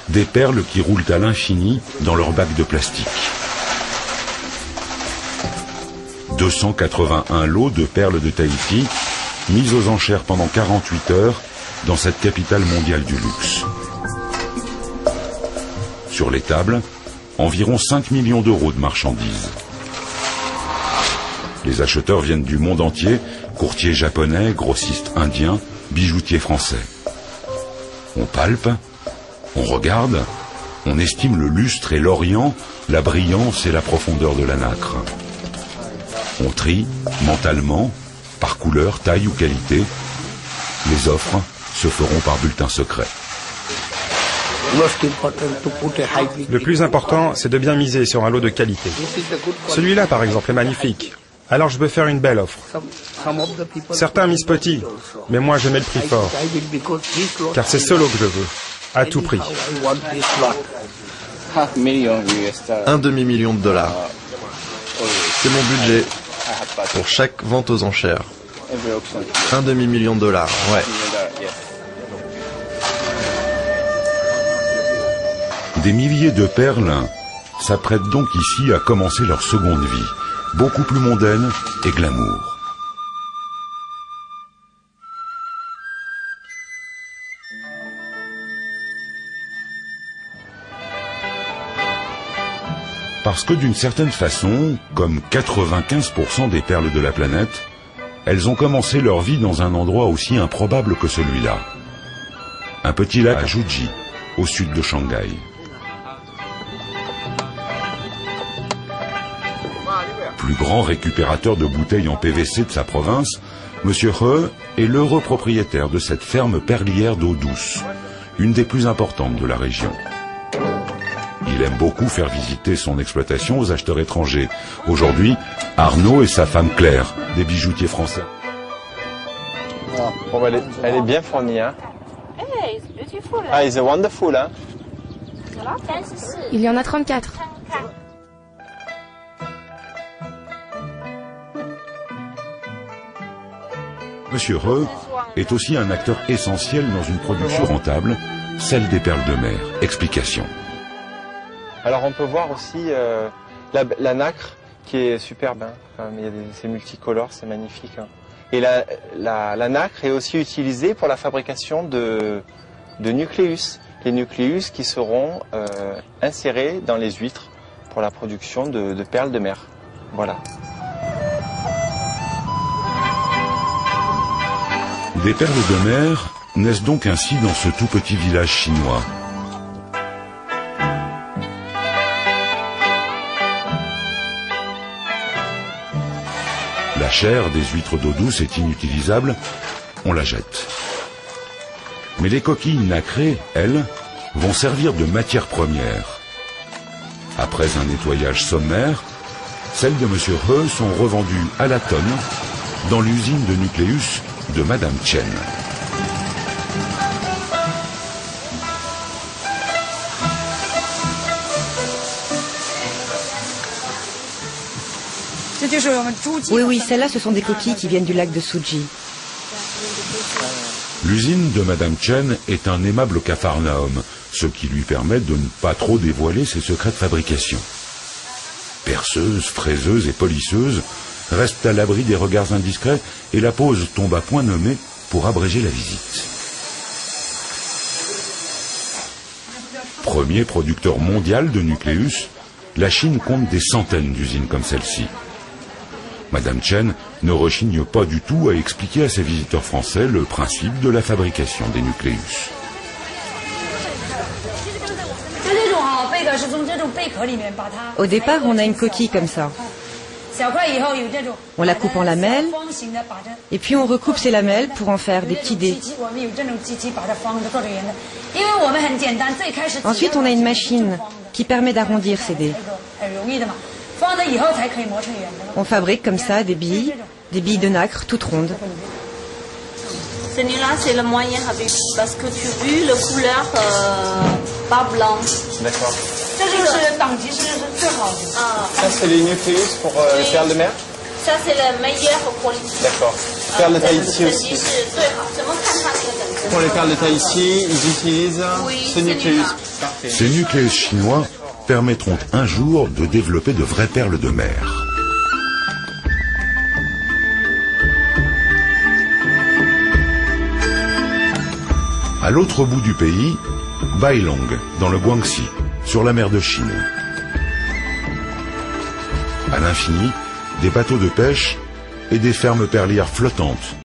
des perles qui roulent à l'infini dans leur bac de plastique. 281 lots de perles de Tahiti, mis aux enchères pendant 48 heures dans cette capitale mondiale du luxe. Sur les tables, environ 5 millions d'euros de marchandises. Les acheteurs viennent du monde entier, courtiers japonais, grossistes indiens, bijoutiers français. On palpe, on regarde, on estime le lustre et l'orient, la brillance et la profondeur de la nacre. On trie, mentalement, par couleur, taille ou qualité. Les offres se feront par bulletin secret. Le plus important, c'est de bien miser sur un lot de qualité. Celui-là, par exemple, est magnifique. Alors je veux faire une belle offre. Certains misent petit, mais moi je mets le prix fort. Car c'est ce lot que je veux, à tout prix. $1 demi-million. C'est mon budget pour chaque vente aux enchères. $1 demi-million, ouais. Des milliers de perles s'apprêtent donc ici à commencer leur seconde vie, beaucoup plus mondaine et glamour. Parce que d'une certaine façon, comme 95% des perles de la planète, elles ont commencé leur vie dans un endroit aussi improbable que celui-là. Un petit lac à Juji, au sud de Shanghai. Plus grand récupérateur de bouteilles en PVC de sa province, M. He est l'heureux propriétaire de cette ferme perlière d'eau douce, une des plus importantes de la région. Il aime beaucoup faire visiter son exploitation aux acheteurs étrangers. Aujourd'hui, Arnaud et sa femme Claire, des bijoutiers français. Bon, elle est bien fournie, hein. Ah, it's wonderful, hein. Il y en a 34. Monsieur He est aussi un acteur essentiel dans une production rentable, celle des perles de mer. Explication. Alors on peut voir aussi la nacre qui est superbe, hein. Enfin, c'est multicolore, c'est magnifique, hein. Et la nacre est aussi utilisée pour la fabrication de nucléus. Les nucléus qui seront insérés dans les huîtres pour la production de perles de mer. Voilà. Des perles de mer naissent donc ainsi dans ce tout petit village chinois. La chair des huîtres d'eau douce est inutilisable, on la jette. Mais les coquilles nacrées, elles, vont servir de matière première. Après un nettoyage sommaire, celles de M. He sont revendues à la tonne dans l'usine de nucléus de Madame Chen. Oui, celles-là, ce sont des coquilles qui viennent du lac de Suji. L'usine de Madame Chen est un aimable capharnaüm, ce qui lui permet de ne pas trop dévoiler ses secrets de fabrication. Perceuses, fraiseuses et polisseuses restent à l'abri des regards indiscrets et la pause tombe à point nommé pour abréger la visite. Premier producteur mondial de nucléus, la Chine compte des centaines d'usines comme celle-ci. Madame Chen ne rechigne pas du tout à expliquer à ses visiteurs français le principe de la fabrication des nucléus. Au départ, on a une coquille comme ça. On la coupe en lamelles, et puis on recoupe ces lamelles pour en faire des petits dés. Ensuite, on a une machine qui permet d'arrondir ces dés. On fabrique comme ça des billes de nacre toutes rondes. Celui-là, c'est le moyen, parce que tu as vu la couleur pas blanc. D'accord. Ça, c'est les nucléus pour les perles de mer? Ça, c'est la meilleure qualité. D'accord. Perles de Tahiti aussi. Pour les perles de Tahiti, ils utilisent ce nucléus. Parfait. Ces nucléus chinois permettront un jour de développer de vraies perles de mer. À l'autre bout du pays, Bailong, dans le Guangxi, sur la mer de Chine. À l'infini, des bateaux de pêche et des fermes perlières flottantes